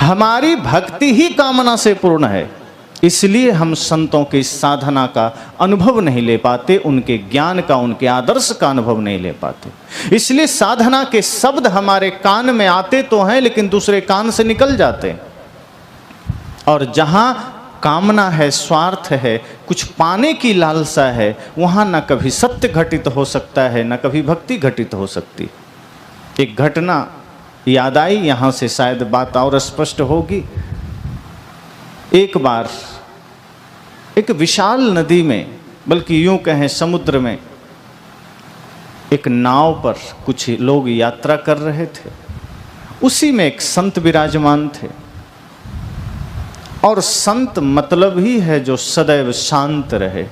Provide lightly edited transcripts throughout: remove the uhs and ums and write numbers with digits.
हमारी भक्ति ही कामना से पूर्ण है, इसलिए हम संतों की साधना का अनुभव नहीं ले पाते, उनके ज्ञान का, उनके आदर्श का अनुभव नहीं ले पाते। इसलिए साधना के शब्द हमारे कान में आते तो हैं लेकिन दूसरे कान से निकल जाते हैं। और जहां कामना है, स्वार्थ है, कुछ पाने की लालसा है, वहां न कभी सत्य घटित हो सकता है, न कभी भक्ति घटित हो सकती। एक घटना याद आई, यहां से शायद बात और स्पष्ट होगी। एक बार एक विशाल नदी में, बल्कि यूं कहें समुद्र में, एक नाव पर कुछ लोग यात्रा कर रहे थे। उसी में एक संत विराजमान थे। और संत मतलब ही है जो सदैव शांत रहे,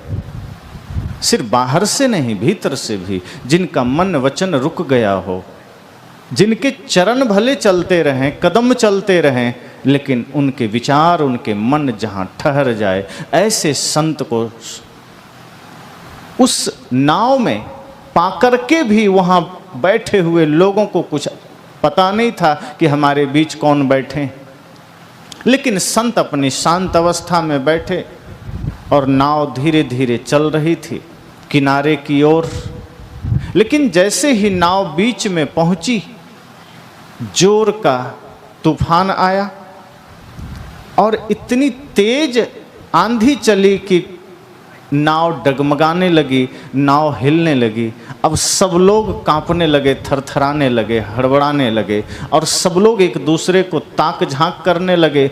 सिर्फ बाहर से नहीं भीतर से भी, जिनका मन वचन रुक गया हो, जिनके चरण भले चलते रहें, कदम चलते रहें, लेकिन उनके विचार, उनके मन जहां ठहर जाए, ऐसे संत को उस नाव में पाकर के भी वहां बैठे हुए लोगों को कुछ पता नहीं था कि हमारे बीच कौन बैठे। लेकिन संत अपनी शांत अवस्था में बैठे और नाव धीरे धीरे चल रही थी किनारे की ओर। लेकिन जैसे ही नाव बीच में पहुंची, जोर का तूफान आया और इतनी तेज आंधी चली कि नाव डगमगाने लगी, नाव हिलने लगी। अब सब लोग कांपने लगे, थरथराने लगे, हड़बड़ाने लगे और सब लोग एक दूसरे को ताक झांक करने लगे